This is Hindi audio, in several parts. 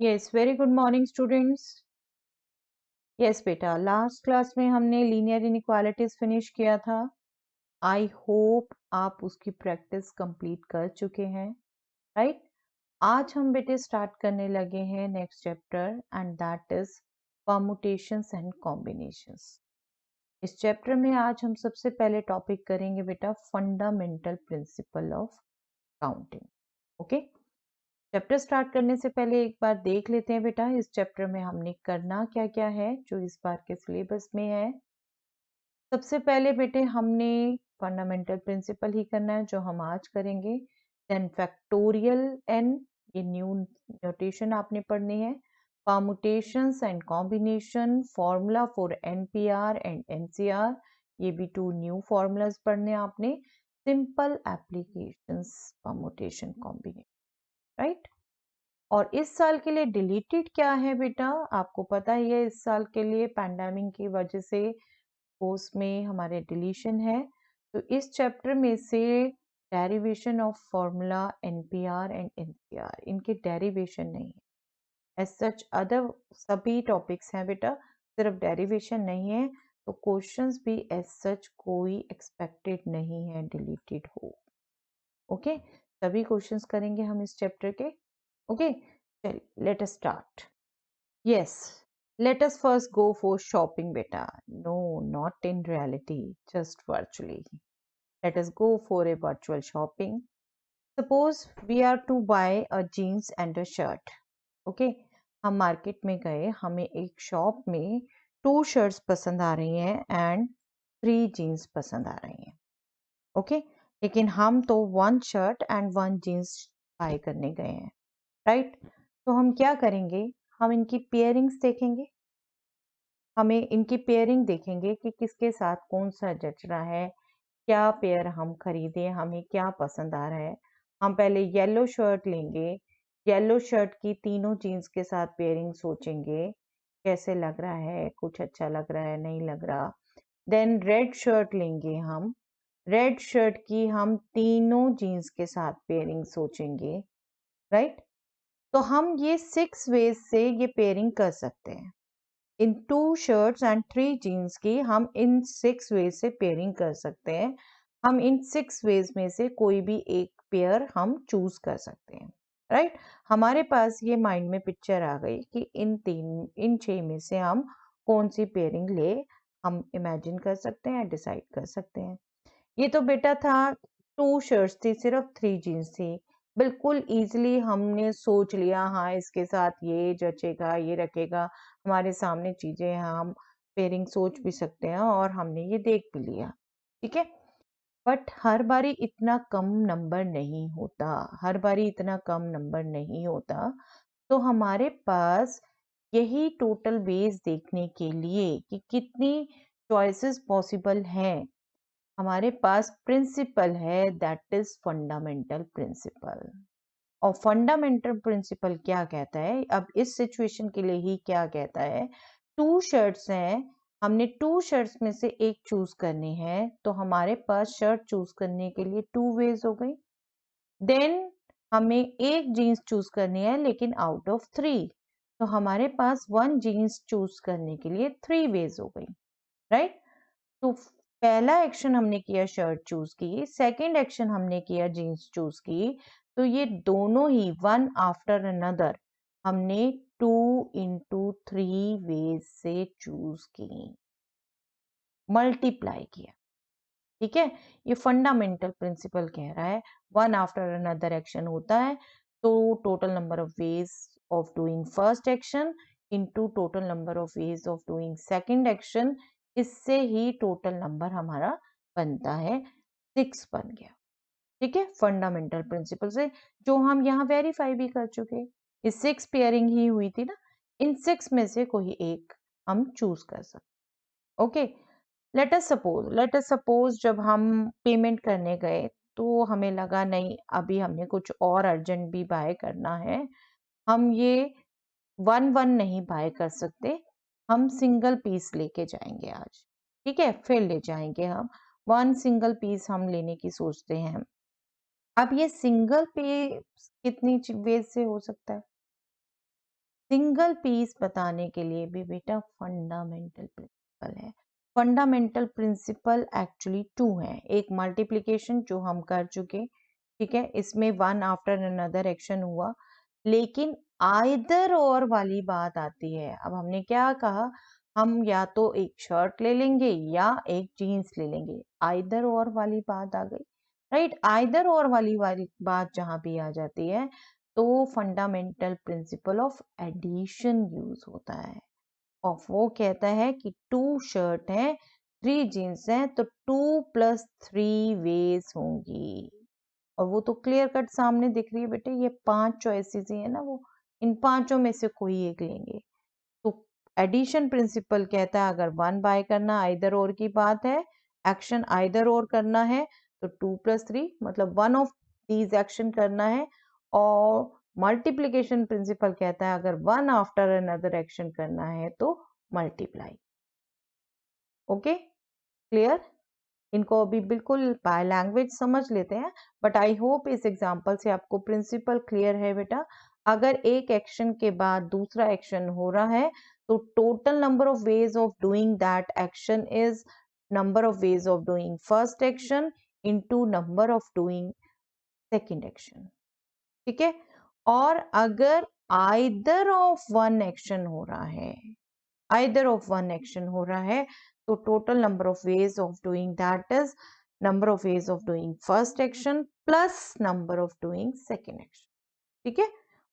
Yes, very good morning students. Yes बेटा, लास्ट क्लास में हमने लीनियर इनइक्वालिटीज फिनिश किया था। आई होप आप उसकी प्रैक्टिस कंप्लीट कर चुके हैं, राइट। आज हम बेटे स्टार्ट करने लगे हैं next chapter and that is permutations and combinations. इस चैप्टर में आज हम सबसे पहले टॉपिक करेंगे बेटा fundamental principle of counting. Okay, chapter start करने से पहले एक बार देख लेते हैं बेटा इस चैप्टर में हमने करना क्या क्या है जो इस बार के सिलेबस में है। सबसे पहले बेटे हमने फंडामेंटल प्रिंसिपल ही करना है जो हम आज करेंगे। देन फैक्टोरियल एन, ये न्यू नोटेशन आपने पढ़नी है। Permutations and combination, formula for NPR and NCR, ये भी टू न्यू फॉर्मूलाज पढ़ने आपने। Simple applications, permutation, combination, right. और इस साल के लिए डिलीटेड क्या है बेटा, आपको पता ही है इस साल के लिए पैंडेमिक की वजह से कोर्स में हमारे डिलीशन है। तो इस चैप्टर में से derivation of formula, NPR and NCR, इनके डेरिवेशन नहीं है। एज सच अदर सभी टॉपिक्स हैं बेटा, सिर्फ डेरिवेशन नहीं है। तो क्वेश्चंस भी एज सच कोई एक्सपेक्टेड नहीं है डिलीटेड हो। ओके, सभी क्वेश्चंस करेंगे हम इस चैप्टर के। ओके, चलिए let us start. Yes, let us first go for shopping beta. No, not in reality, just virtually. Let us go for a virtual shopping. Suppose we are to buy a jeans and a shirt. Okay, हम मार्केट में गए, हमें एक शॉप में 2 शर्ट्स पसंद आ रही हैं एंड 3 जीन्स पसंद आ रही हैं। ओके, लेकिन हम तो 1 शर्ट एंड 1 जीन्स बाय करने गए हैं, राइट। तो हम क्या करेंगे, हम इनकी पेयरिंग्स देखेंगे। हमें इनकी पेयरिंग देखेंगे कि किसके साथ कौन सा जच रहा है, क्या पेयर हम खरीदें, हमें क्या पसंद आ रहा है। हम पहले येलो शर्ट लेंगे, येलो शर्ट की तीनों जीन्स के साथ पेयरिंग सोचेंगे, कैसे लग रहा है, कुछ अच्छा लग रहा है, नहीं लग रहा। देन रेड शर्ट लेंगे हम, रेड शर्ट की हम तीनों जीन्स के साथ पेयरिंग सोचेंगे, राइट। तो हम ये 6 वेज से ये पेयरिंग कर सकते हैं। इन 2 शर्ट्स एंड 3 जीन्स की हम इन 6 वेज से पेयरिंग कर सकते हैं। हम इन 6 वेज में से कोई भी एक पेयर हम चूज कर सकते हैं, राइट। हमारे पास ये माइंड में पिक्चर आ गई कि इन 6 में से हम कौन सी पेयरिंग ले, हम इमेजिन कर सकते हैं, डिसाइड कर सकते हैं। ये तो बेटा था 2 शर्ट्स थी, सिर्फ 3 जीन्स थी। बिल्कुल इजीली हमने सोच लिया, हाँ इसके साथ ये जचेगा, ये रखेगा। हमारे सामने चीजें हैं, हम पेयरिंग सोच भी सकते हैं और हमने ये देख भी लिया, ठीक है। बट हर बारी इतना कम नंबर नहीं होता, हर बारी इतना कम नंबर नहीं होता। तो हमारे पास यही टोटल वेज देखने के लिए कि कितनी चॉइसेस पॉसिबल हैं, हमारे पास प्रिंसिपल है, दैट इज फंडामेंटल प्रिंसिपल। और फंडामेंटल प्रिंसिपल क्या कहता है, अब इस सिचुएशन के लिए ही क्या कहता है, 2 शर्ट्स हैं, हमने 2 शर्ट्स में से एक चूज करनी है, तो हमारे पास शर्ट चूज करने के लिए 2 वेज हो गई। देन हमें एक जीन्स चूज करनी है लेकिन आउट ऑफ 3, तो हमारे पास 1 जीन्स चूज करने के लिए 3 वेज हो गई, राइट। तो पहला एक्शन हमने किया शर्ट चूज की, सेकंड एक्शन हमने किया जीन्स चूज की। तो ये दोनों ही वन आफ्टर अनदर हमने 2 into 3 वेज से चूज की, मल्टीप्लाई किया, ठीक है। ये फंडामेंटल प्रिंसिपल कह रहा है, वन आफ्टर अनदर एक्शन होता है तो total number of ways of doing first action into total number of ways of doing second action, इससे ही टोटल नंबर हमारा बनता है 6 बन गया, ठीक है। फंडामेंटल प्रिंसिपल से जो हम यहाँ वेरीफाई भी कर चुके, ये 6 पेयरिंग ही हुई थी ना, इन 6 में से कोई एक हम चूज कर सकते। ओके, लेट अस सपोज जब हम पेमेंट करने गए तो हमें लगा नहीं अभी हमने कुछ और अर्जेंट भी बाय करना है, हम ये 1 1 नहीं बाय कर सकते, हम सिंगल पीस लेके जाएंगे आज, ठीक है। फिर ले जाएंगे हम 1 सिंगल पीस हम लेने की सोचते हैं। अब ये सिंगल पीस कितनी वेज से हो सकता है, सिंगल पीस बताने के लिए भी बेटा फंडामेंटल प्रिंसिपल है। फंडामेंटल प्रिंसिपल एक्चुअली टू है, एक मल्टीप्लिकेशन जो हम कर चुके, ठीक है, इसमें वन आफ्टर अनदर एक्शन हुआ, लेकिन आइदर और वाली बात आती है। अब हमने क्या कहा, हम या तो एक शर्ट ले लेंगे या एक जीन्स ले लेंगे, आइदर और वाली बात आ गई, राइट। आइदर और वाली बात जहां भी आ जाती है तो fundamental principle of addition use होता है, और वो कहता है कि टू शर्ट हैं, थ्री जीन्स हैं, तो 2 + 3 वेज होंगी। और वो तो क्लियर कट सामने दिख रही है बेटे, ये 5 चॉइसेस ही है ना, वो इन पांचों में से कोई एक लेंगे। तो एडिशन प्रिंसिपल कहता है अगर वन बाय करना आइदर और की बात है, एक्शन आइदर और करना है, तो 2 + 3 मतलब वन ऑफ दीज एक्शन करना है। और मल्टीप्लीकेशन प्रिंसिपल कहता है अगर वन आफ्टर अनदर एक्शन करना है तो मल्टीप्लाई। Okay, clear. इनको अभी बिल्कुल बाय लैंग्वेज समझ लेते हैं, बट आई होप इस एग्जांपल से आपको प्रिंसिपल क्लियर है बेटा। अगर एक एक्शन के बाद दूसरा एक्शन हो रहा है तो total number of ways of doing that action is number of ways of doing first action into number of doing second action, ठीक है। और अगर आइदर ऑफ वन एक्शन हो रहा है, आइदर ऑफ वन एक्शन हो रहा है, तो total number of ways of doing that is number of ways of doing first action plus number of doing second action, ठीक है।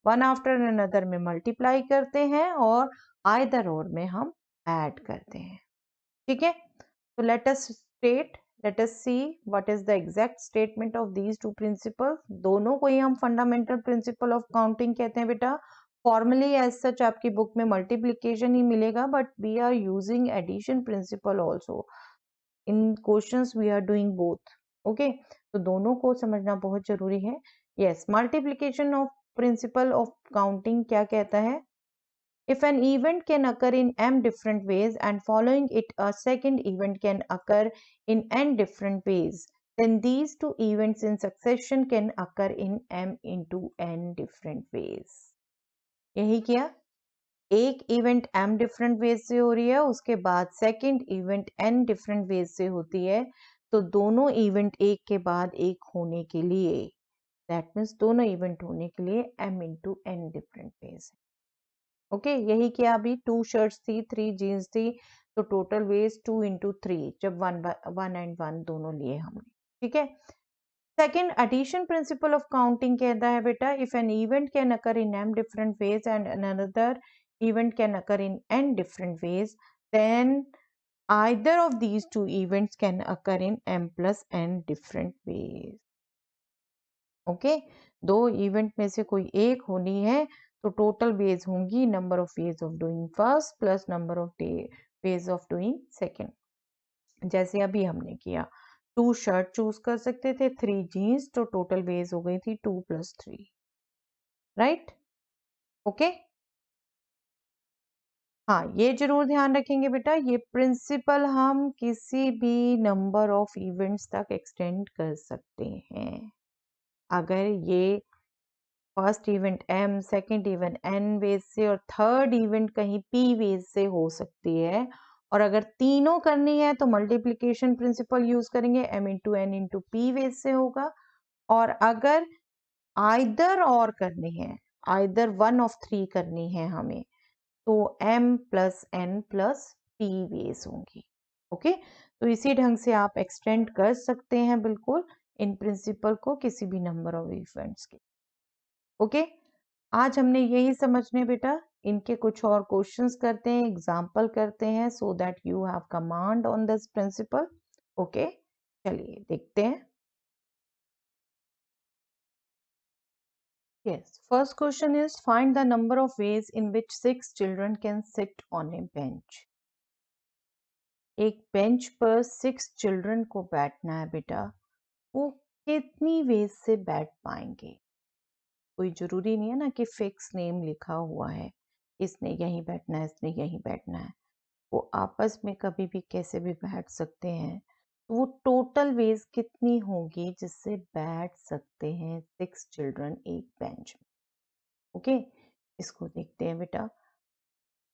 वन आफ्टर अनदर में मल्टीप्लाई करते हैं और आइदर और में हम ऐड करते हैं, ठीक है। तो let us see what is the exact statement of these two principles। दोनों को ही हम फंडामेंटल प्रिंसिपल ऑफ काउंटिंग कहते हैं बेटा। फॉर्मली एज सच आपकी बुक में मल्टीप्लिकेशन ही मिलेगा, but we are using addition principle also in questions, we are doing both. Okay, तो दोनों को समझना बहुत जरूरी है। Yes, multiplication of principle of counting क्या कहता है, if an event can occur in m different ways and following it a second event can occur in n different ways, then these two events in succession can occur in m into n different ways। यही किया, एक इवेंट m डिफरेंट वेज से हो रही है, उसके बाद second event n different ways से होती है, तो दोनों इवेंट एक के बाद एक होने के लिए, दैट मीन्स दोनों इवेंट होने के लिए m into n different ways. Okay, यही किया अभी, 2 शर्ट्स थी, 3 जीन्स थी, तो टोटल वेज 2 into 3, जब वन एंड वन दोनों लिए हमने, ठीक है। Second, addition principle of counting कहता है बेटा if an event can occur in m different ways and another event can occur in n different ways, then either of these two events can occur in m plus n different ways। Okay, दो इवेंट में से कोई एक होनी है तो टोटल वेज होंगी number of ways of doing first plus number of ways of doing second. जैसे अभी हमने किया, 2 शर्ट चूज कर सकते थे, 3 जीन्स, तो टोटल वेज हो गई थी 2 + 3, राइट। ओके, हाँ, ये जरूर ध्यान रखेंगे बेटा, ये प्रिंसिपल हम किसी भी नंबर ऑफ इवेंट्स तक एक्सटेंड कर सकते हैं। अगर ये first event m, second event n ways से और थर्ड इवेंट कहीं p वेज से हो सकती है, और अगर तीनों करनी है तो मल्टीप्लिकेशन प्रिंसिपल यूज करेंगे, m into n into p ways से होगा। और अगर आइदर और करनी है, आइदर वन ऑफ थ्री करनी है हमें, तो m + n + p वेज होंगी। ओके, तो इसी ढंग से आप एक्सटेंड कर सकते हैं बिल्कुल इन प्रिंसिपल को किसी भी नंबर ऑफ इवेंट्स के। ओके, आज हमने यही समझने बेटा, इनके कुछ और क्वेश्चंस करते हैं, एग्जाम्पल करते हैं, so that you have command on this principle. Okay, चलिए देखते हैं। Yes, first question is find the number of ways in which 6 children can sit on a bench। एक बेंच पर 6 चिल्ड्रन को बैठना है बेटा, वो कितनी वेज से बैठ पाएंगे। कोई जरूरी नहीं है ना कि फिक्स नेम लिखा हुआ है, इसने यहीं बैठना है, इसने यहीं बैठना है, वो आपस में कभी भी कैसे भी बैठ सकते हैं। तो वो टोटल वेज कितनी होगी जिससे बैठ सकते हैं 6 चिल्ड्रन एक बेंच में। ओके, इसको देखते हैं बेटा,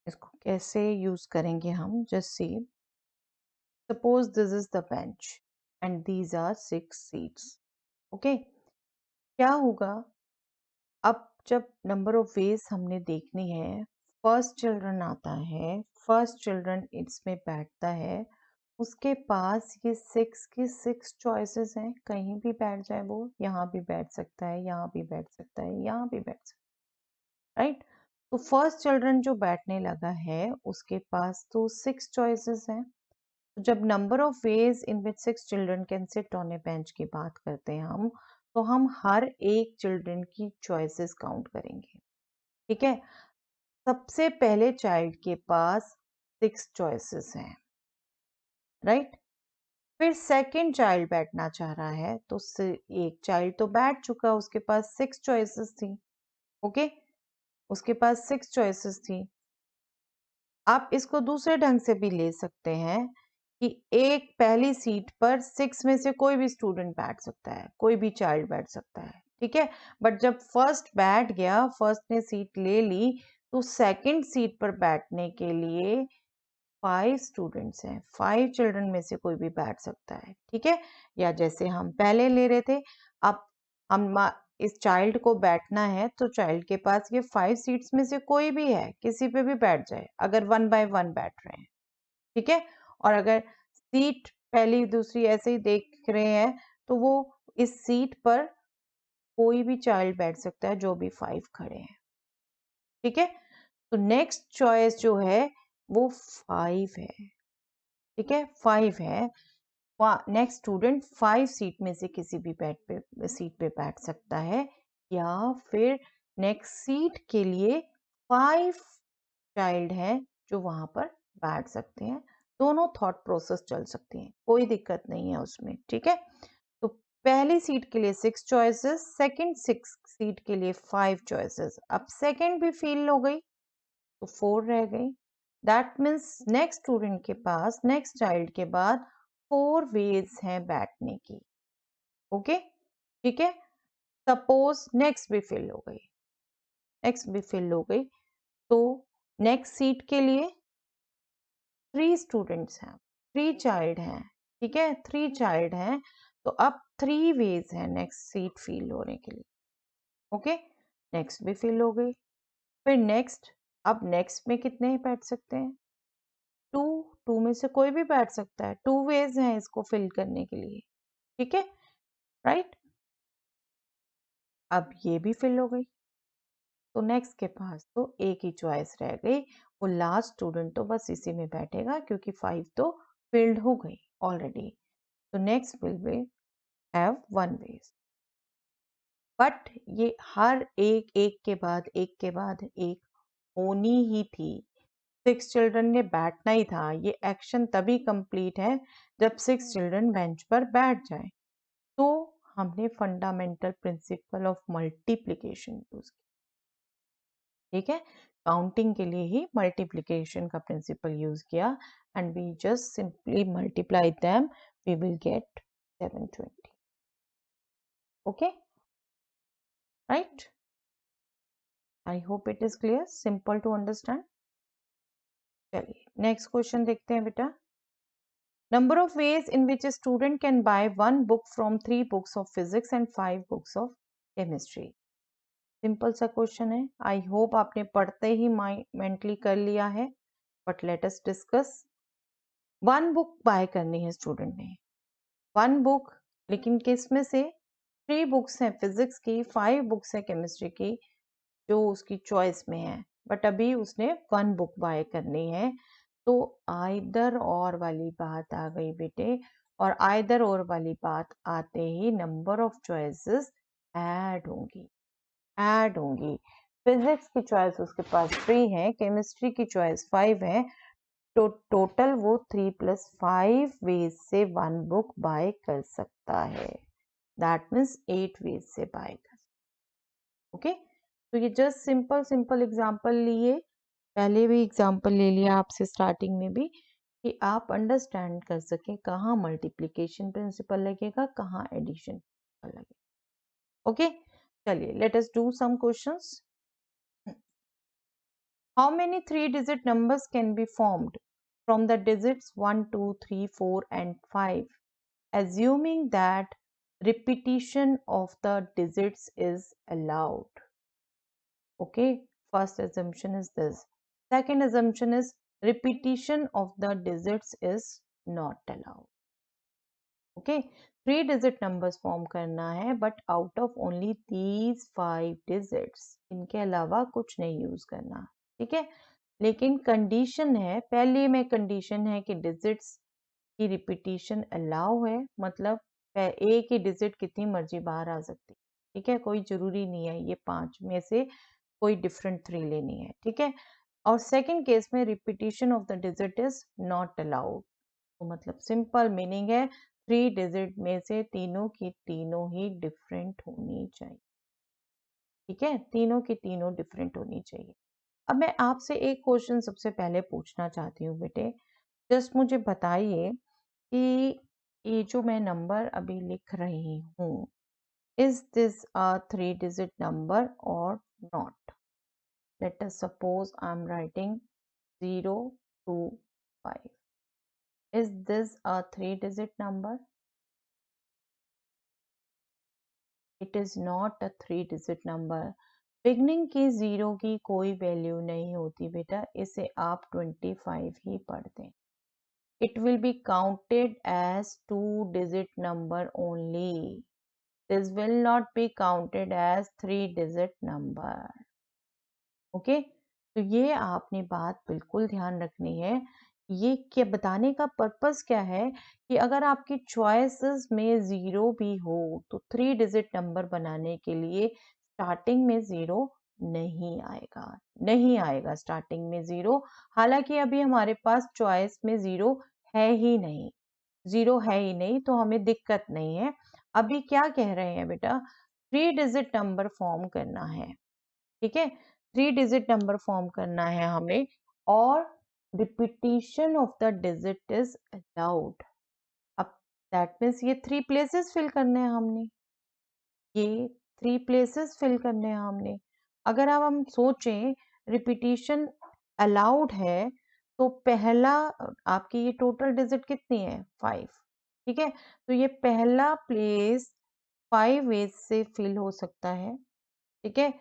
इसको कैसे यूज करेंगे हम। Just see, suppose this is the bench and these are 6 seats. Okay, क्या होगा अब जब नंबर ऑफ वेज हमने देखनी है, फर्स्ट चिल्ड्रन आता है, फर्स्ट चिल्ड्रन इसमें बैठता है, उसके पास ये 6 की 6 चॉइसेस हैं, कहीं भी बैठ जाए वो, यहाँ भी बैठ सकता है, यहाँ भी बैठ सकता है, यहाँ भी बैठ सकता है, राइट। तो फर्स्ट चिल्ड्रन जो बैठने लगा है उसके पास तो 6 चॉइसेस हैं। तो जब number of ways in which 6 children can sit on A bench की बात करते हैं हम, तो हम हर एक चिल्ड्रन की चॉइसेस काउंट करेंगे। ठीक है, सबसे पहले चाइल्ड के पास 6 चॉइसेस हैं, राइट। फिर सेकंड चाइल्ड बैठना चाह रहा है, तो एक चाइल्ड तो बैठ चुका, उसके पास 6 चॉइसेस थी। ओके, उसके पास 6 चॉइसेस थी। आप इसको दूसरे ढंग से भी ले सकते हैं कि एक पहली सीट पर 6 में से कोई भी स्टूडेंट बैठ सकता है, कोई भी चाइल्ड बैठ सकता है, ठीक है। बट जब फर्स्ट बैठ गया, फर्स्ट ने सीट ले ली, तो सेकंड सीट पर बैठने के लिए 5 स्टूडेंट्स हैं, 5 चिल्ड्रन में से कोई भी बैठ सकता है, ठीक है। या जैसे हम पहले ले रहे थे, अब हम इस चाइल्ड को बैठना है, तो चाइल्ड के पास ये 5 सीट्स में से कोई भी है, किसी पे भी बैठ जाए, अगर 1 बाय 1 बैठ रहे हैं, ठीक है। और अगर सीट पहली दूसरी ऐसे ही देख रहे हैं, तो वो इस सीट पर कोई भी चाइल्ड बैठ सकता है, जो भी 5 खड़े हैं, ठीक है। तो नेक्स्ट चॉइस जो है वो 5 है, ठीक है, 5 है। नेक्स्ट स्टूडेंट 5 सीट में से किसी भी सीट पे बैठ सकता है, या फिर नेक्स्ट सीट के लिए 5 चाइल्ड हैं जो वहां पर बैठ सकते हैं। दोनों थॉट प्रोसेस चल सकती हैं, कोई दिक्कत नहीं है उसमें, ठीक है। तो पहली सीट के लिए 6 चॉइसेस, सेकंड 6 सीट के लिए 5 चॉइसेस। अब सेकंड भी फिल हो गई, तो 4 रह गई। दैट मीन्स नेक्स्ट स्टूडेंट के पास, नेक्स्ट चाइल्ड के बाद 4 वेज हैं बैठने की। ओके, ठीक है। सपोज नेक्स्ट भी फिल हो गई, नेक्स्ट भी फिल हो गई, तो नेक्स्ट सीट के लिए 3 स्टूडेंट्स हैं, 3 चाइल्ड हैं, ठीक है, 3 चाइल्ड हैं। तो अब 3 वेज हैं नेक्स्ट सीट फिल होने के लिए। ओके, नेक्स्ट भी फिल हो गई। फिर नेक्स्ट, अब नेक्स्ट में कितने बैठ सकते हैं? 2, 2 में से कोई भी बैठ सकता है, 2 वेज हैं इसको फिल करने के लिए, ठीक है, राइट। अब ये भी फिल हो गई, तो नेक्स्ट के पास तो एक ही चॉइस रह गई, वो लास्ट स्टूडेंट तो बस इसी में बैठेगा, क्योंकि 5 तो फिल्ड हो गई ऑलरेडी। तो next will be have 1 ways. But ये हर एक, एक के बाद एक के बाद एक होनी ही थी। 6 चिल्ड्रन ने बैठना ही था। ये एक्शन तभी कंप्लीट है जब 6 चिल्ड्रन बेंच पर बैठ जाए। तो हमने fundamental principle of multiplication use किया, ठीक है। काउंटिंग के लिए ही मल्टीप्लिकेशन का प्रिंसिपल यूज किया, and we just simply multiply them, we will get 720। Okay, right. I hope it is clear, simple to understand. चलिए नेक्स्ट क्वेश्चन देखते हैं बेटा। Number of ways in which a student can buy one book from 3 books of physics and 5 books of chemistry. Simple सा क्वेश्चन है, आई होप आपने पढ़ते ही मेंटली कर लिया है, but let us discuss. 1 book by करनी है स्टूडेंट ने, 1 बुक, लेकिन किस में से? 3 बुक्स हैं फिजिक्स की, 5 बुक्स हैं केमिस्ट्री की, जो उसकी चॉइस में है, बट अभी उसने 1 बुक बाय करनी है। तो आइदर और वाली बात आ गई बेटे, और आइदर और वाली बात आते ही नंबर ऑफ चॉइसेस ऐड होंगी। फिजिक्स की चॉइस उसके पास 3 है, केमिस्ट्री की चॉइस 5 है, तो टोटल वो 3 + 5 वेज से 1 बुक बाय कर सकता है। दैट मीन्स 8 वेज से बाय कर। ओके, तो ये जस्ट सिंपल सिंपल एग्जांपल लिए, पहले भी एग्जांपल ले लिया आपसे स्टार्टिंग में भी, कि आप अंडरस्टैंड कर सकें कहाँ मल्टीप्लिकेशन प्रिंसिपल लगेगा, कहाँ एडिशन लगेगा। ओके, चलिए let us do some questions. How many three-digit numbers can be formed from the digits 1, 2, 3, 4 and 5, assuming that repetition of the digits is allowed? Okay, first assumption is this. Second assumption is repetition of the digits is not allowed. Okay, three digit numbers form करना है but out of only these 5 digits, इनके अलावा कुछ नहीं यूज करना, ठीक है। लेकिन कंडीशन है, पहले में कंडीशन है कि डिजिट्स की रिपीटिशन अलाउ है, मतलब एक ही डिजिट कितनी मर्जी बाहर आ सकती, ठीक है, कोई जरूरी नहीं है ये 5 में से कोई डिफरेंट 3 लेनी है, ठीक है। और सेकंड केस में repetition of the digit is not allowed, तो मतलब सिंपल मीनिंग है 3 डिजिट में से तीनों की तीनों ही डिफरेंट होनी चाहिए, ठीक है, तीनों की तीनों डिफरेंट होनी चाहिए। अब मैं आपसे एक क्वेश्चन सबसे पहले पूछना चाहती हूँ बेटे, जस्ट मुझे बताइए कि ये जो मैं नंबर अभी लिख रही हूँ, is this a 3 digit number और not? Let us suppose I am writing 0 2 5. Is this a 3 digit number? It is not a 3 digit number. Beginning की 0 की कोई वैल्यू नहीं होती बेटा, इसे आप 25 ही पढ़ दें. It will be counted as 2 digit number only. This will not be counted as 3 digit number. Okay, तो ये आपने बात बिल्कुल ध्यान रखनी है। ये क्या बताने का पर्पस क्या है कि अगर आपकी चॉइसेस में 0 भी हो तो 3 डिजिट नंबर बनाने के लिए स्टार्टिंग में 0 नहीं आएगा, नहीं आएगा स्टार्टिंग में 0। हालांकि अभी हमारे पास चॉइस में 0 है ही नहीं, 0 है ही नहीं, तो हमें दिक्कत नहीं है। अभी क्या कह रहे हैं बेटा, 3 डिजिट नंबर फॉर्म करना है, ठीक है, 3 डिजिट नंबर फॉर्म करना है हमें, और repetition of the digit is allowed. अब दैट मीन्स ये 3 प्लेसेस फिल करने हैं हमने, ये 3 प्लेसेस फिल करने हैं हमने। अगर अब हम सोचें रिपीटिशन अलाउड है, तो पहला आपकी ये टोटल डिजिट कितनी है 5, ठीक है, तो ये पहला प्लेस 5 वेज से फिल हो सकता है, ठीक है,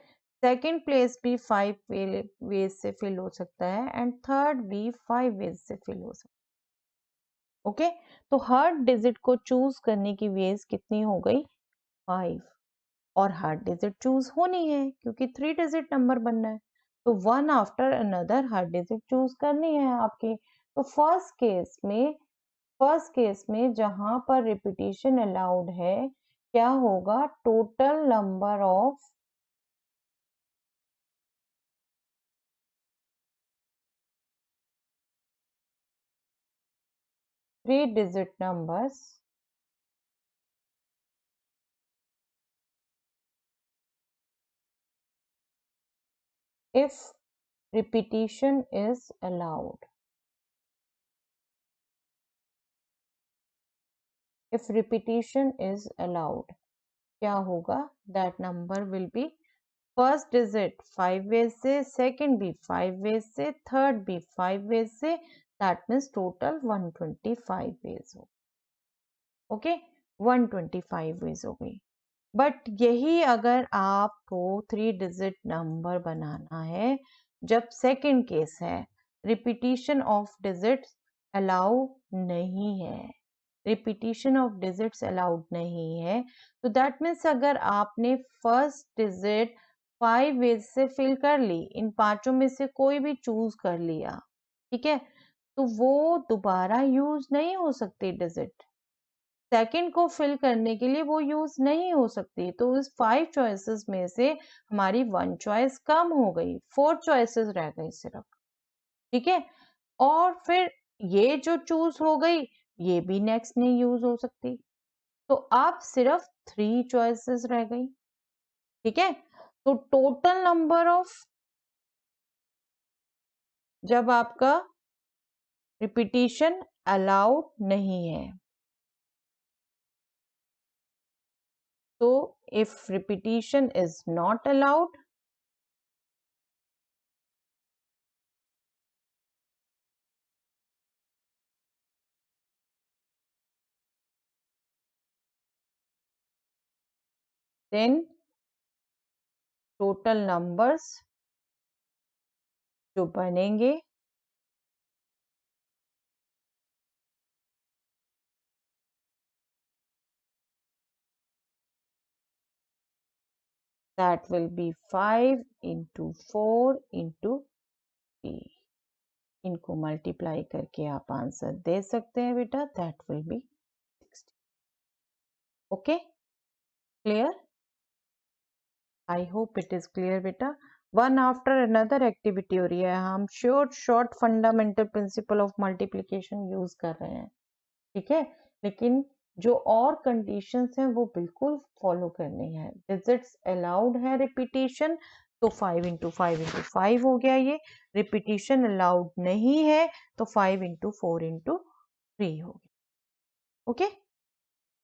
सेकंड प्लेस भी 5 वेज से फिल हो सकता है, एंड थर्ड भी 5 वेज से फिल हो सकता है। ओके, तो हर डिजिट को चूज करने की वेज कितनी हो गई 5, और हर डिजिट चूज होनी है क्योंकि 3 डिजिट नंबर बनना है, तो वन आफ्टर अनदर हर डिजिट चूज करनी है आपकी। तो फर्स्ट केस में जहां पर रिपीटिशन अलाउड है, क्या होगा, total number of 3 digit numbers if repetition is allowed. If repetition is allowed, क्या होगा, that number will be first digit 5 ways से, second भी 5 ways से, third भी 5 ways से, that means total 125 ways हो, okay, 125 ways हो गई। बट यही अगर आपको 3 डिजिट नंबर बनाना है, जब सेकंड केस है रिपीटिशन ऑफ डिजिट्स अलाउ नहीं है, रिपीटिशन ऑफ डिजिट्स अलाउड नहीं है, तो दैट मीन्स अगर आपने फर्स्ट डिजिट 5 वेज से फिल कर ली, इन पांचों में से कोई भी चूज कर लिया, ठीक है, तो वो दोबारा यूज नहीं हो सकती डिजिट, सेकंड को फिल करने के लिए वो यूज नहीं हो सकती, तो इस 5 चॉइसेस में से हमारी 1 चॉइस कम हो गई, 4 चॉइसेस रह गई सिर्फ, ठीक है, और फिर ये जो चूज हो गई ये भी नेक्स्ट नहीं यूज हो सकती, तो आप सिर्फ 3 चॉइसेस रह गई, ठीक है। तो टोटल नंबर ऑफ, जब आपका रिपीटिशन अलाउड नहीं है, तो if repetition is not allowed, then total numbers जो बनेंगे that will be 5 into 4 into 3. इनको मल्टीप्लाई करके आप आंसर दे सकते हैं बेटा, that will B 60. Okay, clear? I hope it is clear बेटा. वन आफ्टर अनदर एक्टिविटी हो रही है, हम short fundamental principle of multiplication use कर रहे हैं, ठीक है, लेकिन जो और कंडीशंस हैं वो बिल्कुल फॉलो करनी है. डिजिट्स अलाउड है रिपीटिशन, तो 5 इंटू 5 हो गया. ये रिपीटिशन अलाउड नहीं है तो 5 इंटू 4 इंटू 3 हो गया. Okay,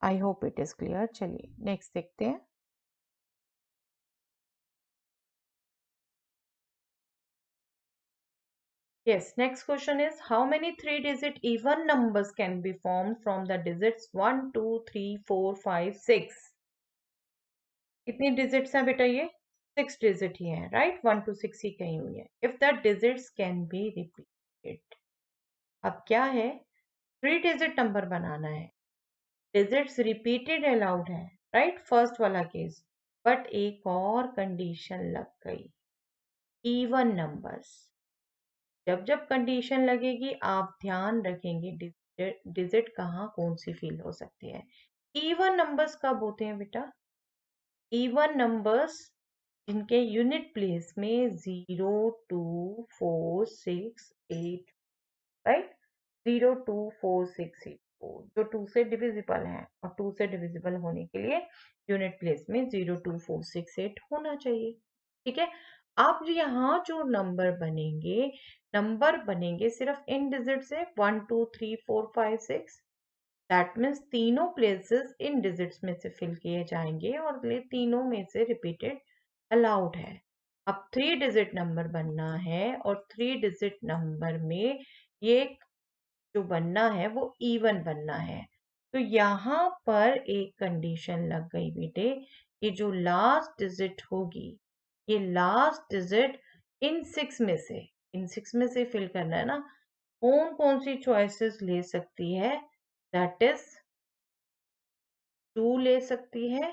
I hope it is clear. चलिए नेक्स्ट देखते हैं. Yes, next question is how many three-digit even numbers can be formed from the digits 1, 2, 3, 4, 5, 6? कितनी डिजिट्स हैं बेटा? ये 6 डिजिट ही हैं, राइट? 1 to 6 ही कही हुई है. If the digits can be repeated, अब क्या है, 3 डिजिट नंबर बनाना है, डिजिट्स रिपीटेड अलाउड है, राइट, फर्स्ट वाला केस. बट एक और कंडीशन लग गई, इवन नंबर्स. जब जब कंडीशन लगेगी आप ध्यान रखेंगे डिजिट कहाँ कौन सी फील हो सकती है. इवन नंबर्स कब होते हैं बेटा? इवन नंबर्स जिनके यूनिट प्लेस में 0, 2, 4, 6, 8, राइट, 0, 2, 4, 6, 8, 4 जो 2 से डिविजिबल हैं, और 2 से डिविजिबल होने के लिए यूनिट प्लेस में 0, 2, 4, 6, 8 होना चाहिए. ठीक है, अब यहाँ जो नंबर बनेंगे सिर्फ इन डिजिट से 1, 2, 3, 4, 5, 6. दैट मीन्स तीनों प्लेसेस इन डिजिट्स में से फिल किए जाएंगे और ये तीनों में से रिपीटेड अलाउड है. अब 3 डिजिट नंबर बनना है और 3 डिजिट नंबर में ये जो बनना है वो इवन बनना है. तो यहाँ पर एक कंडीशन लग गई बेटे, ये जो लास्ट डिजिट होगी, ये लास्ट डिजिट इन सिक्स में से फिल करना है ना. कौन कौन सी चॉइसेस ले सकती है? दैट इज 2 ले सकती है,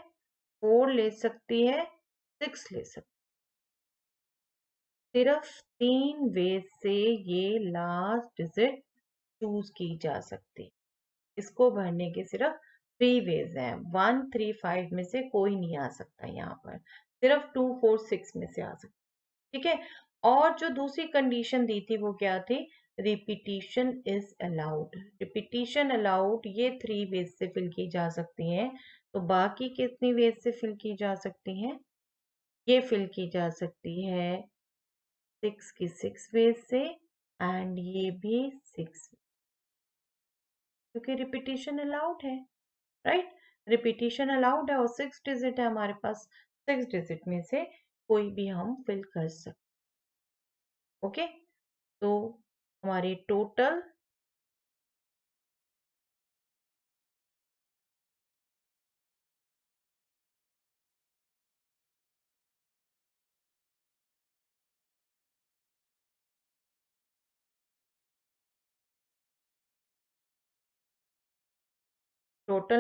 4 ले सकती है, 6 ले सकती है. सिर्फ 3 वे से ये लास्ट डिजिट चूज की जा सकती है. इसको भरने के सिर्फ 3 वेज हैं. 1, 3, 5 में से कोई नहीं आ सकता यहाँ पर, सिर्फ 2, 4, 6 में से आ सकता. ठीक है, और जो दूसरी कंडीशन दी थी वो क्या थी? Repetition is allowed. Repetition allowed ये 3 वेज से फिल की जा सकती हैं. तो बाकी कितनी वेज से फिल की जा सकती हैं? ये फिल की जा सकती है 6 की 6 वेज से, एंड ये भी 6, क्योंकि रिपीटिशन अलाउड है, राइट. रिपीटिशन अलाउड है और 6 डिजिट है हमारे पास, 6 डिजिट में से कोई भी हम फिल कर सकते. ओके, तो हमारी total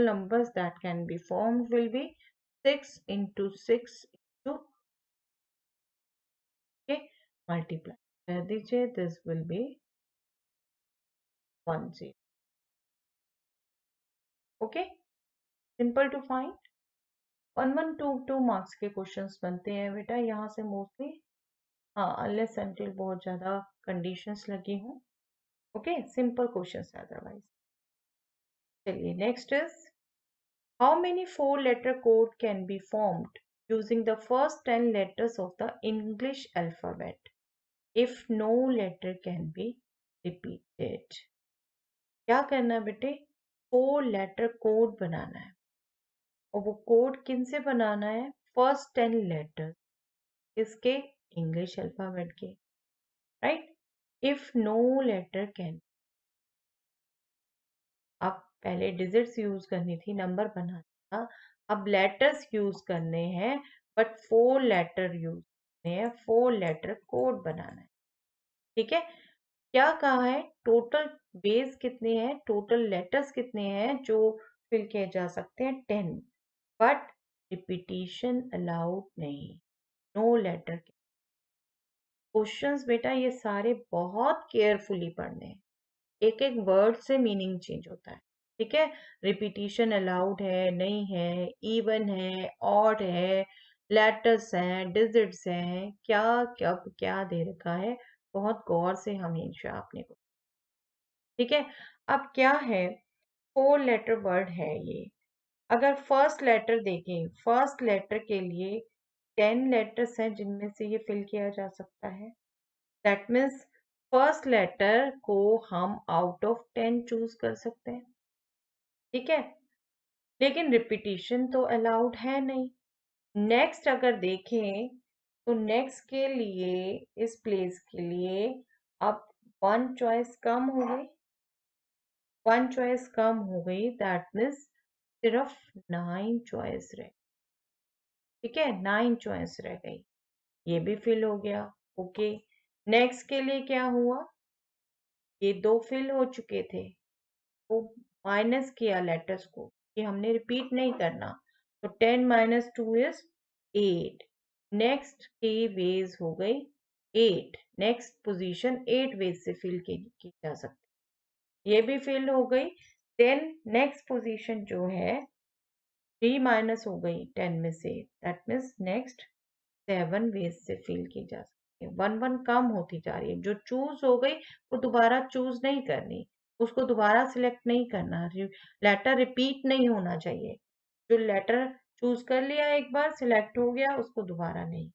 numbers that can be formed will be 6 into 6 into, okay, multiply कर दीजिए, this will be 10. Okay, simple to find. 1, 1, 2, 2 marks के क्वेश्चंस बनते हैं बेटा यहाँ से मोस्टली. हाँ, अनलेस अनटिल बहुत ज्यादा कंडीशंस लगी हों. ओके, सिंपल क्वेश्चंस है अदरवाइज. चलिए next is how many 4-letter code can be formed using the first 10 letters of the English alphabet if no letter can be repeated. क्या करना है बेटे? 4-letter कोड बनाना है, और वो कोड किन से बनाना है? फर्स्ट 10 लेटर किसके? इंग्लिश अल्फाबेट के, right. If no letter can, अब पहले डिजिट्स यूज करनी थी, नंबर बनाना था, अब लेटर्स यूज करने हैं, बट 4 लेटर यूज करने हैं, 4 लेटर कोड बनाना है। ठीक है, क्या कहा है, टोटल बेस कितने हैं, टोटल लेटर्स कितने हैं जो फिल किए जा सकते हैं, 10, बट रिपीटिशन अलाउड नहीं, नो लेटर। क्वेश्चंस बेटा ये सारे बहुत केयरफुली पढ़ने हैं, एक एक वर्ड से मीनिंग चेंज होता है। ठीक है, रिपीटिशन अलाउड है नहीं है, इवन है, ऑड है, लेटर्स हैं, डिजिट्स हैं, क्या कब क्या दे रखा है, बहुत गौर से हमेशा आपने को। ठीक है, अब क्या है, 4 लेटर वर्ड है ये। अगर फर्स्ट लेटर देखें, फर्स्ट लेटर के लिए 10 लेटर्स हैं जिनमें से ये फिल किया जा सकता है। दैट मीन्स फर्स्ट लेटर को हम आउट ऑफ 10 चूज कर सकते हैं। ठीक है, लेकिन रिपीटिशन तो अलाउड है नहीं। नेक्स्ट अगर देखें तो नेक्स्ट के लिए, इस प्लेस के लिए अब 1 चॉइस कम हो गई, 1 चॉइस कम हो गई, दैट मीन्स सिर्फ 9 चॉइस रहे। ठीक है, 9 चॉइस रह गई, ये भी फिल हो गया। ओके, नेक्स्ट के लिए क्या हुआ, ये 2 फिल हो चुके थे, तो माइनस किया लेटर्स को, कि हमने रिपीट नहीं करना, तो 10 माइनस 2 इज 8। नेक्स्ट की वेज हो गई 8, नेक्स्ट पोजीशन 8 वेज से फिल की जा सकती, ये भी फिल हो गई। देन नेक्स्ट पोजीशन जो है 3 माइनस हो गई 10 में से, दैट मीन्स नेक्स्ट 7 वेज से फिल की जा सकती है। 1 1 कम होती जा रही है, जो चूज हो गई वो दोबारा चूज नहीं करनी, उसको दोबारा सिलेक्ट नहीं करना, लेटर रिपीट नहीं होना चाहिए। जो लेटर चूज कर लिया एक बार, सिलेक्ट हो गया, उसको दोबारा नहीं।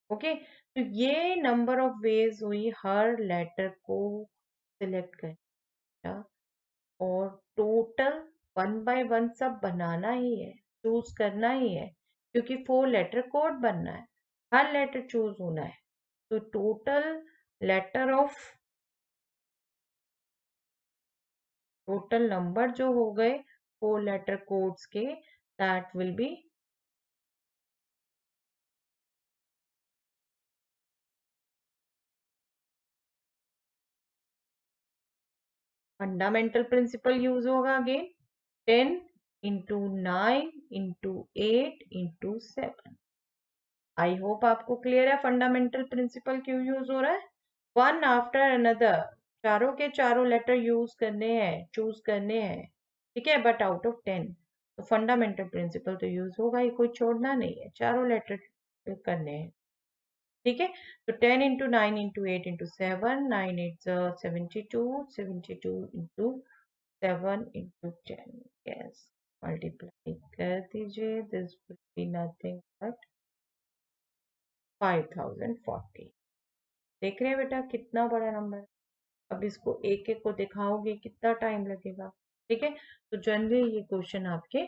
ओके, तो ये नंबर ऑफ वेज हुई हर लेटर को सिलेक्ट करना, और टोटल 1 बाय 1 सब बनाना ही है, चूज करना ही है, क्योंकि 4 लेटर कोड बनना है, हर लेटर चूज होना है। तो टोटल नंबर जो हो गए 4 लेटर कोड्स के, that will be fundamental principle use होगा again, 10 into 9 into 8 into 7। I hope आपको क्लियर है फंडामेंटल प्रिंसिपल क्यों यूज हो रहा है। वन आफ्टर अनदर चारों के चारों लेटर यूज करने हैं, चूज करने हैं। ठीक है, बट आउट ऑफ 10, तो फंडामेंटल प्रिंसिपल तो यूज होगा ही, कोई छोड़ना नहीं है, चारों लेटर करने हैं। ठीक है, तो 10 into 9 into 8 into 7, 9 8 72, 72 into 7 into 10, yes, multiply कर दीजिए, this will be nothing but 5040। देख रहे हैं बेटा कितना बड़ा नंबर है। अब इसको एक एक को दिखाओगे कितना टाइम लगेगा। ठीक है, तो जनरली ये क्वेश्चन आपके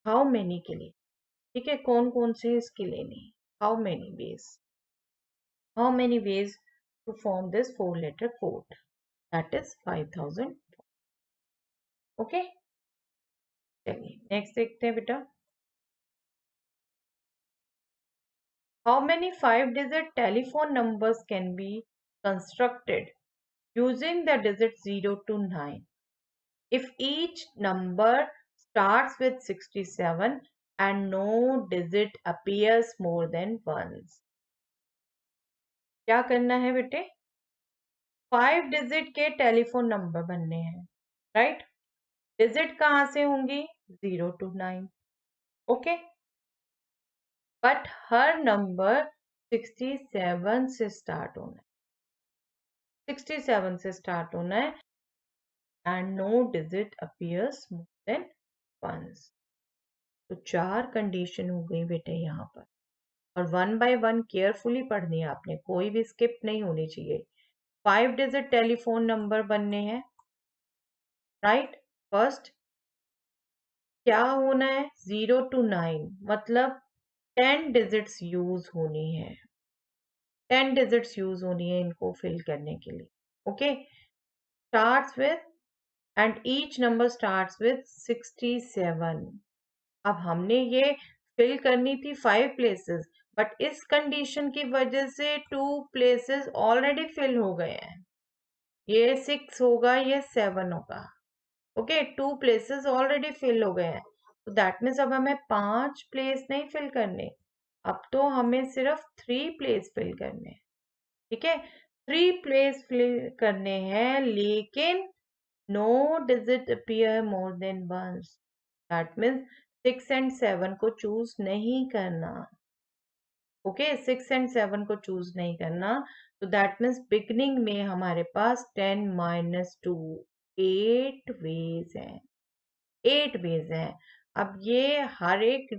हाउ मेनी के लिए, ठीक है, कौन कौन से इसके लिए नहीं, how many ways to form this 4 letter code, that is 5000। Okay, चलिए नेक्स्ट देखते हैं बेटा, how many 5 digit telephone numbers can be constructed using the digits 0 to 9 if each number starts with 67 and no digit appears more than once। क्या करना है बेटे, 5 digit के टेलीफोन नंबर बनने हैं, राइट। डिजिट कहाँ से होंगी, 0 to 9। Okay, but her number 67 से स्टार्ट होना है, 67 से स्टार्ट होना है, and no digit appears more than once. तो 4 कंडीशन हो गई बेटे यहाँ पर, और 1 बाय 1 केयरफुली पढ़नी है आपने, कोई भी स्किप नहीं होनी चाहिए। 5 digit टेलीफोन नंबर बनने हैं, राइट। फर्स्ट क्या होना है, 0 to 9, मतलब 10 डिजिट्स यूज होनी है, 10 डिजिट्स यूज होनी है इनको फिल करने के लिए। Okay, starts with and each number starts with 67. अब हमने ये फिल करनी थी 5 places, बट इस कंडीशन की वजह से 2 places ऑलरेडी फिल हो गए हैं. ये 6 होगा, ये 7 होगा. ओके, 2 places ऑलरेडी फिल हो गए हैं. तो दैट मीन्स अब हमें 5 प्लेस नहीं फिल करने, अब तो हमें सिर्फ 3 प्लेस फिल करने. ठीक है, 3 प्लेस फिल करने हैं, लेकिन no digit appear more than once. That means 6 and 7 को चूज नहीं करना. ओके, 6 एंड 7 को चूज नहीं करना. तो दैट मीन्स बिगनिंग में हमारे पास 10 माइनस 2 8 वेज हैं. 8 वेज हैं. अब ये हर एक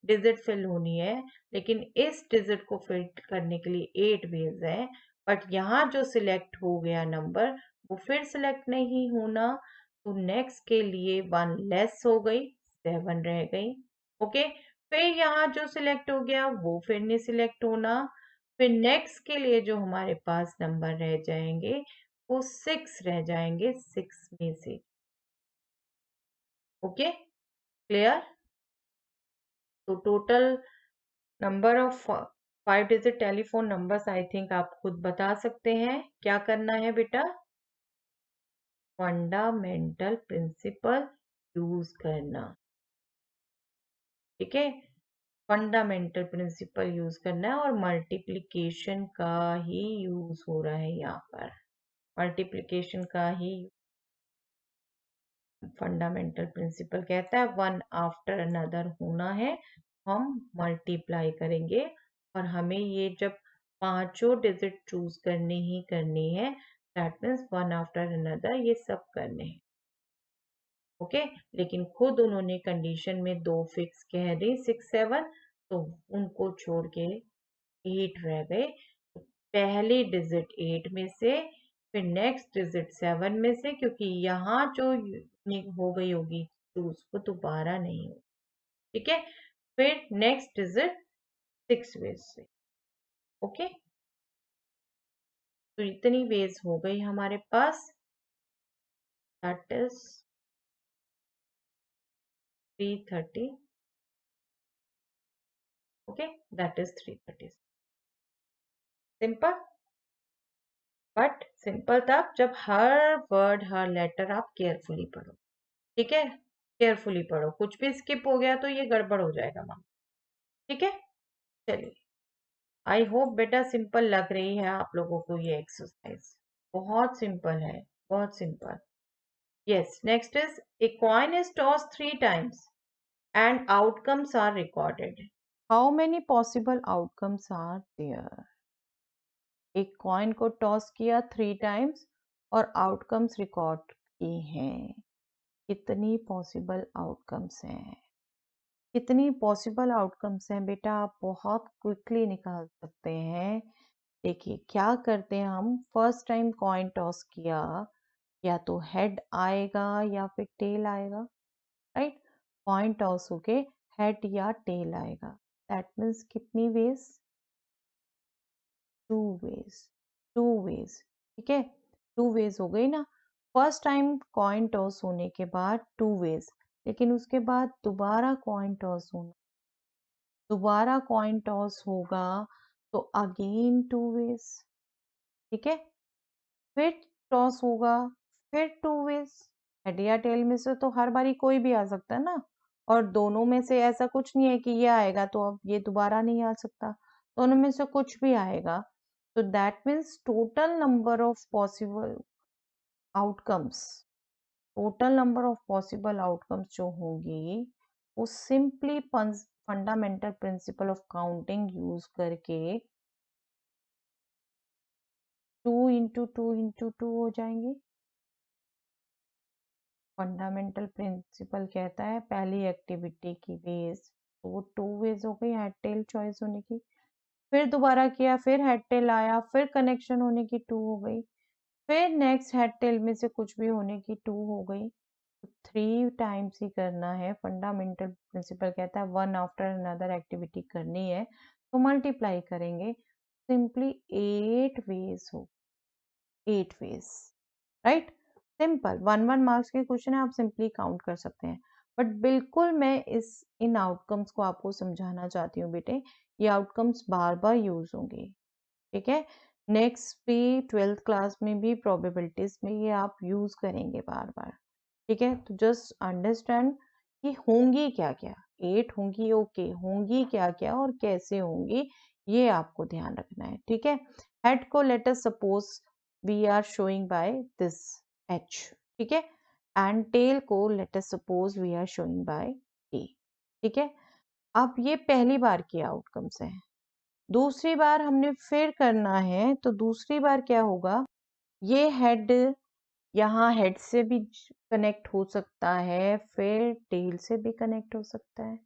डिजिट फिल होनी है, लेकिन इस डिजिट को फिल करने के लिए 8 वेज है. बट यहाँ जो सिलेक्ट हो गया नंबर, वो फिर सिलेक्ट नहीं होना. तो नेक्स्ट के लिए 1 लेस हो गई, 7 रह गई. ओके, फिर यहाँ जो सिलेक्ट हो गया वो फिर नहीं सिलेक्ट होना. फिर नेक्स्ट के लिए जो हमारे पास नंबर रह जाएंगे वो 6 रह जाएंगे 6 में से. Okay, clear. तो total number of 5 digit telephone numbers I think आप खुद बता सकते हैं. क्या करना है बेटा? फंडामेंटल प्रिंसिपल यूज करना. ठीक है, फंडामेंटल प्रिंसिपल यूज करना है, और मल्टीप्लिकेशन का ही यूज हो रहा है यहाँ पर. मल्टीप्लिकेशन का ही फंडामेंटल प्रिंसिपल कहता है वन आफ्टर अनदर होना है. हम मल्टीप्लाई करेंगे, और हमें ये जब पांचों डिजिट चूज करनी ही करनी है, that means one after another ये सब करने हैं. ओके, लेकिन खुद उन्होंने कंडीशन में 2 फिक्स कह दी, 6 7, तो उनको छोड़ के 8 रह गए. तो पहली डिजिट 8 में से, फिर नेक्स्ट डिजिट 7 में से, क्योंकि यहाँ जो यूनिक हो गई होगी चूज वो दोबारा नहीं होगी. ठीक है, फिर नेक्स्ट डिजिट 6 वेज से. ओके, तो इतनी वेज हो गई हमारे पास. That is 330. Okay, that is 330. Simple. But simple तब जब हर वर्ड हर लेटर आप केयरफुली पढ़ो. ठीक है, केयरफुली पढ़ो, कुछ भी स्किप हो गया तो ये गड़बड़ हो जाएगा मैम. ठीक है, चलिए. आई होप बेटा सिंपल लग रही है आप लोगों को ये एक्सरसाइज. बहुत सिंपल है, बहुत simple. Yes, next is a coin is toss 3 times and outcomes are recorded. How many possible outcomes are there? एक कॉइन को टॉस किया 3 times और आउटकम्स रिकॉर्ड किए हैं. कितनी पॉसिबल आउटकम्स हैं? कितनी पॉसिबल आउटकम्स हैं बेटा? आप बहुत क्विकली निकाल सकते हैं. देखिए क्या करते हैं हम. फर्स्ट टाइम कॉइन टॉस किया, या तो हेड आएगा या फिर टेल आएगा. राइट, कॉइन टॉस होके हेड या टेल आएगा. दैट मीन्स कितनी वेज? 2 वेज. 2 वेज. ठीक है, 2 वेज हो गई ना. फर्स्ट टाइम कॉइन टॉस होने के बाद 2 वेज, लेकिन उसके बाद दोबारा कॉइन टॉस होना, दोबारा कॉइन टॉस होगा तो अगेन 2 वेज. ठीक है, फिर टॉस होगा, फिर 2 वेज. हेड या टेल में से तो हर बारी कोई भी आ सकता है ना, और दोनों में से ऐसा कुछ नहीं है कि ये आएगा तो अब ये दोबारा नहीं आ सकता. दोनों में से कुछ भी आएगा. तो that means total number of possible outcomes, total number of possible outcomes जो होंगी वो simply fundamental principle of counting use करके 2 इंटू 2 इंटू 2 हो जाएंगे. फंडामेंटल प्रिंसिपल कहता है पहली एक्टिविटी की वेज, तो वो 2 वेज हो गई हेड टेल चॉइस होने की. फिर दोबारा किया, फिर हेड टेल आया, फिर कनेक्शन होने की 2 हो गई. फिर नेक्स्ट हेड टेल में से कुछ भी होने की 2 हो गई. तो 3 टाइम्स ही करना है. फंडामेंटल प्रिंसिपल कहता है वन आफ्टर अनदर एक्टिविटी करनी है तो मल्टीप्लाई करेंगे. सिंपली 8 वेज हो, 8 वेज. राइट, सिंपल 1 मार्क्स के क्वेश्चन है, आप सिंपली काउंट कर सकते हैं। बट बिल्कुल मैं इन आउटकम्स को आपको समझाना चाहती हूँ बेटे, ये आउटकम्स बार बार यूज होंगे, ठीक है। नेक्स्ट भी 12th क्लास में भी प्रोबेबिलिटीज में ये आप यूज करेंगे बार बार, ठीक है। तो जस्ट अंडरस्टैंड कि होंगी क्या क्या, 8 होंगी, ओके, होंगी क्या क्या और कैसे होंगी, ये आपको ध्यान रखना है, ठीक है। हेड को let us suppose we are showing by this H, ठीक है, एंड टेल को let us suppose we are showing by T, ठीक है। अब ये पहली बार की आउटकम्स है, दूसरी बार हमने फिर करना है, तो दूसरी बार क्या होगा, ये हेड यहाँ हेड से भी कनेक्ट हो सकता है, फिर टेल से भी कनेक्ट हो सकता है।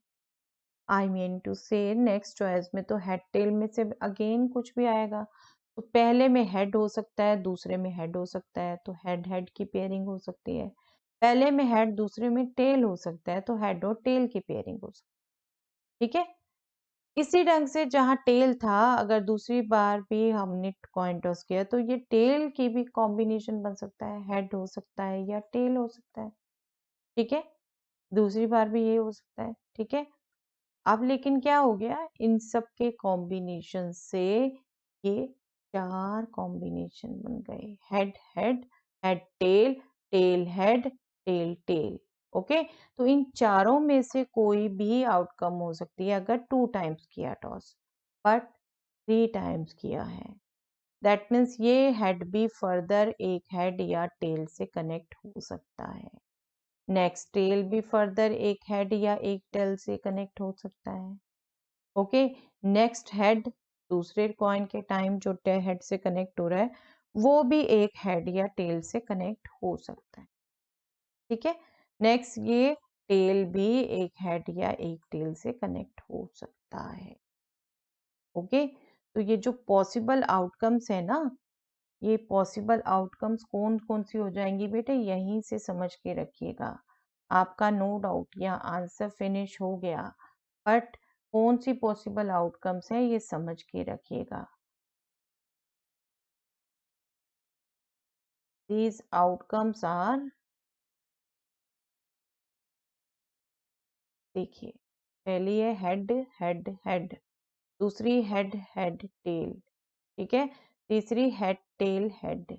आई मीन टू से नेक्स्ट चॉइस में तो हेड टेल में से अगेन कुछ भी आएगा, तो पहले में हेड हो सकता है, दूसरे में हेड हो सकता है, तो हेड हेड की पेयरिंग हो सकती है। पहले में हेड, दूसरे में टेल हो सकता है, तो हेड और टेल की पेयरिंग हो सकती है, ठीक है। इसी ढंग से जहाँ टेल था, अगर दूसरी बार भी हमने कॉइन टॉस किया, तो ये टेल की भी कॉम्बिनेशन बन सकता है, हेड हो सकता है या टेल हो सकता है, ठीक है। दूसरी बार भी ये हो सकता है, ठीक है। अब लेकिन क्या हो गया, इन सब के कॉम्बिनेशन से ये 4 कॉम्बिनेशन बन गए, head head, head tail, tail head, tail tail, okay. तो इन चारों में से कोई भी आउटकम हो सकती है अगर 2 टाइम्स किया टॉस, बट 3 टाइम्स किया है, दैट मीन्स ये हेड भी फर्दर एक हेड या टेल से कनेक्ट हो सकता है, नेक्स्ट टेल भी फर्दर एक हेड या एक टेल से कनेक्ट हो सकता है, ओके। नेक्स्ट हेड दूसरे कॉइन के टाइम जो हेड से कनेक्ट हो रहा है, वो भी एक हेड या टेल से कनेक्ट हो सकता है, ठीक है। नेक्स्ट ये टेल भी एक हेड या एक टेल से कनेक्ट हो सकता है, ओके। तो ये जो पॉसिबल आउटकम्स है ना, ये पॉसिबल आउटकम्स कौन कौन सी हो जाएंगी बेटे, यहीं से समझ के रखिएगा। आपका नो डाउट या आंसर फिनिश हो गया, बट कौन सी पॉसिबल आउटकम्स है ये समझ के रखिएगा। दीज आउटकम्स आर, देखिए, पहली है हेड हेड हेड, दूसरी हेड हेड टेल, ठीक है, तीसरी head tail head,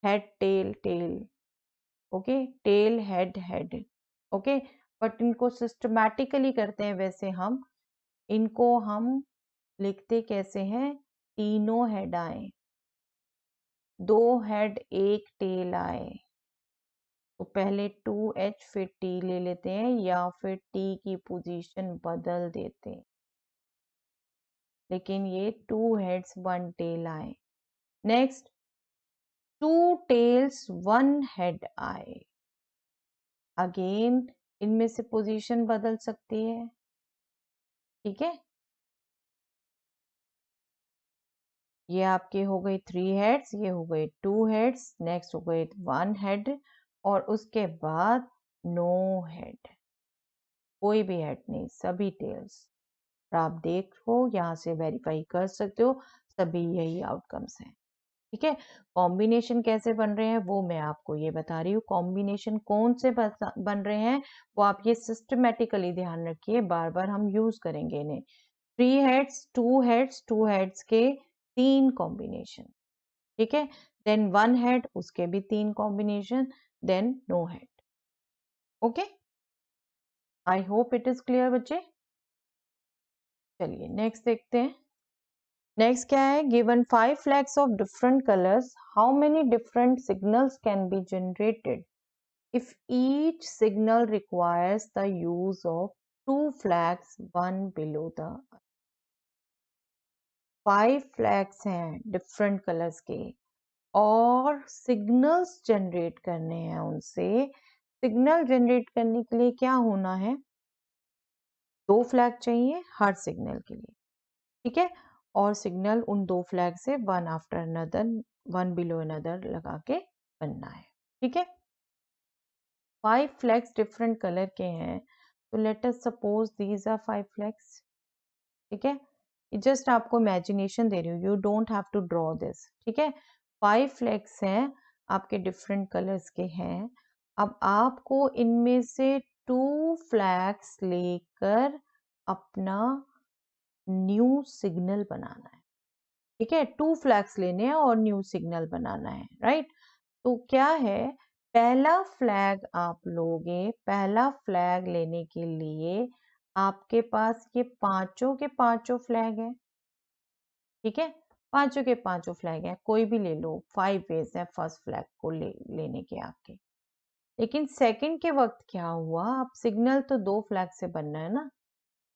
head tail tail, okay, tail head head, okay. But इनको सिस्टमैटिकली करते हैं, वैसे हम इनको हम लिखते कैसे हैं, तीनों हेड आए, 2 हेड एक टेल आए, तो पहले 2H फिर T ले लेते हैं, या फिर T की पोजीशन बदल देते हैं, लेकिन ये 2 हेड्स 1 टेल आए। नेक्स्ट 2 टेल्स 1 हेड आए, अगेन इनमें से पोजीशन बदल सकती है, ठीक है। ये आपके हो गए 3 हेड्स, ये हो गए 2 हेड्स, नेक्स्ट हो गए 1 हेड, और उसके बाद नो हेड, कोई भी हेड नहीं, सभी टेल्स। और आप देखो यहाँ से वेरीफाई कर सकते हो, सभी यही आउटकम्स हैं, ठीक है। कॉम्बिनेशन कैसे बन रहे हैं वो मैं आपको ये बता रही हूँ, कॉम्बिनेशन कौन से बन रहे हैं वो आप ये सिस्टमेटिकली ध्यान रखिए, बार बार हम यूज करेंगे इन्हें। 3 हेड्स 2 हेड्स 2 हेड्स के 3 कॉम्बिनेशन, ठीक है। देन 1 हेड, उसके भी 3 combination, then no head, okay. I hope it is clear बच्चे। चलिए नेक्स्ट देखते हैं। नेक्स्ट क्या है, given 5 flags of different colors, how many different signals can be generated if each signal requires the use of 2 flags, one below the other? 5 flags हैं different colors के, और सिग्नल्स जनरेट करने हैं उनसे। सिग्नल जनरेट करने के लिए क्या होना है, 2 फ्लैग चाहिए हर सिग्नल के लिए, ठीक है। और सिग्नल उन 2 फ्लैग से one after another, one below another लगा के बनना है, ठीक है। 5 फ्लैग्स डिफरेंट कलर के हैं, तो let us suppose these are 5 flags, ठीक है। जस्ट आपको इमेजिनेशन दे रही हूँ, you don't have to draw this, ठीक है। 5 फ्लैग्स हैं, आपके डिफरेंट कलर्स के हैं। अब आपको इनमें से 2 फ्लैग्स लेकर अपना न्यू सिग्नल बनाना है। ठीक है, 2 फ्लैग्स लेने हैं और न्यू सिग्नल बनाना है, राइट? तो क्या है, पहला फ्लैग आप लोगे, पहला फ्लैग लेने के लिए आपके पास ये पांचों के पांचों फ्लैग है। ठीक है, पांचों के पांचों फ्लैग है, कोई भी ले लो, 5 वेज है फर्स्ट फ्लैग को लेने के आपके। लेकिन सेकंड के वक्त क्या हुआ, आप सिग्नल तो 2 फ्लैग से बनना है ना,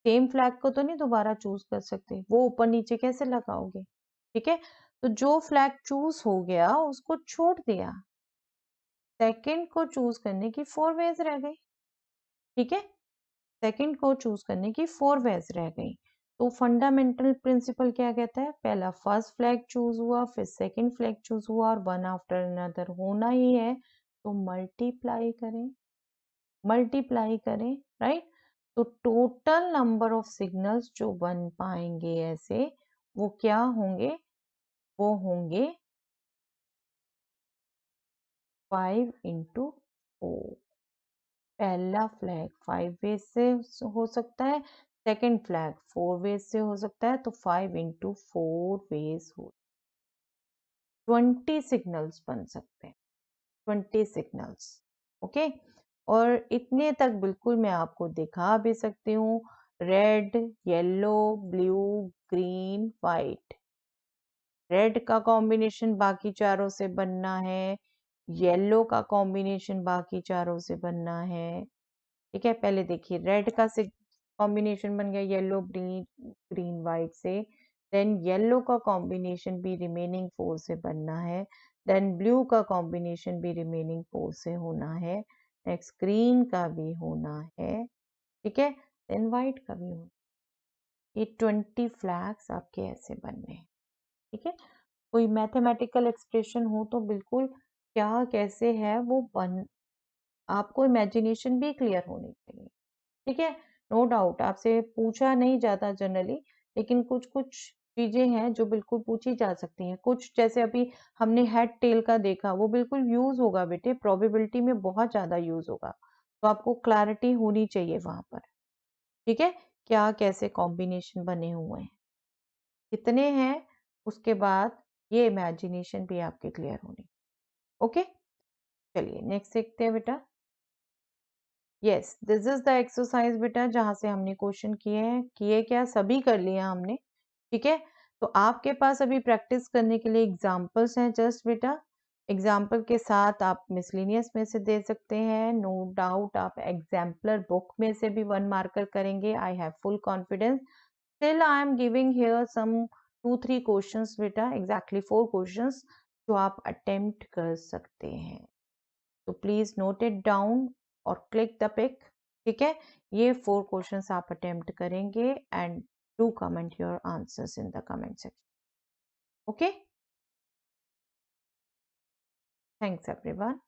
सेम फ्लैग को तो नहीं दोबारा चूज कर सकते, वो ऊपर नीचे कैसे लगाओगे? ठीक है, तो जो फ्लैग चूज हो गया उसको छोड़ दिया, सेकंड को चूज करने की 4 वेज रह गई। ठीक है, सेकंड को चूज करने की 4 वेज रह गई। तो फंडामेंटल प्रिंसिपल क्या कहता है, पहला फर्स्ट फ्लैग चूज हुआ, फिर सेकंड फ्लैग चूज हुआ, और वन आफ्टर अनदर होना ही है, तो मल्टीप्लाई करें, मल्टीप्लाई करें, राइट? तो टोटल नंबर ऑफ सिग्नल्स जो बन पाएंगे ऐसे, वो क्या होंगे, वो होंगे 5 इंटू 4। पहला फ्लैग 5 वेज से हो सकता है, सेकंड फ्लैग 4 वेज से हो सकता है, तो 5 इंटू 4 वेज हो 20 सिग्नल्स बन सकते हैं, 20 सिग्नल्स। ओके, और इतने तक बिल्कुल मैं आपको दिखा भी सकती हूँ, red, yellow, blue, green, white. Red का कॉम्बिनेशन बाकी चारों से बनना है, येलो का कॉम्बिनेशन बाकी चारों से बनना है। ठीक है, पहले देखिए, रेड का कॉम्बिनेशन बन गया येलो, ग्रीन, ग्रीन वाइट से, देन येलो का कॉम्बिनेशन भी रिमेनिंग 4 से बनना है, देन ब्लू का कॉम्बिनेशन भी रिमेनिंग 4 से होना है, नेक्स्ट ग्रीन का भी होना है। ठीक है, देन वाइट का भी होना। ये 20 फ्लैग्स आपके ऐसे बनने हैं। ठीक है, कोई मैथमेटिकल एक्सप्रेशन हो तो बिल्कुल क्या कैसे है वो बन, आपको इमेजिनेशन भी क्लियर होनी चाहिए। ठीक है, नो डाउट आपसे पूछा नहीं जाता जनरली, लेकिन कुछ कुछ चीजें हैं जो बिल्कुल पूछी जा सकती हैं। कुछ जैसे अभी हमने हेड टेल का देखा, वो बिल्कुल यूज होगा बेटे, प्रोबेबिलिटी में बहुत ज्यादा यूज होगा, तो आपको क्लैरिटी होनी चाहिए वहां पर। ठीक है, क्या कैसे कॉम्बिनेशन बने हुए हैं, कितने हैं, उसके बाद ये इमेजिनेशन भी आपकी क्लियर होनी। ओके, चलिए नेक्स्ट देखते हैं बेटा। Yes, this is the exercise बेटा, जहां से हमने क्वेश्चन किए हैं, किए क्या, सभी कर लिया हमने। ठीक है, तो आपके पास अभी प्रैक्टिस करने के लिए एग्जाम्पल्स हैं जस्ट बेटा, एग्जाम्पल के साथ आप मिसलिनियस में से दे सकते हैं, नो डाउट आप एग्जाम्पलर बुक में से भी 1 मार्कर करेंगे, I have full confidence. Still I am giving here some 2-3 questions बेटा, एग्जैक्टली 4 क्वेश्चंस जो आप अटेम्प्ट कर सकते हैं, तो प्लीज नोट इट डाउन और क्लिक द पिक। ठीक है, ये 4 क्वेश्चंस आप अटेम्प्ट करेंगे and do comment your answers in the comment section. Okay, thanks everyone.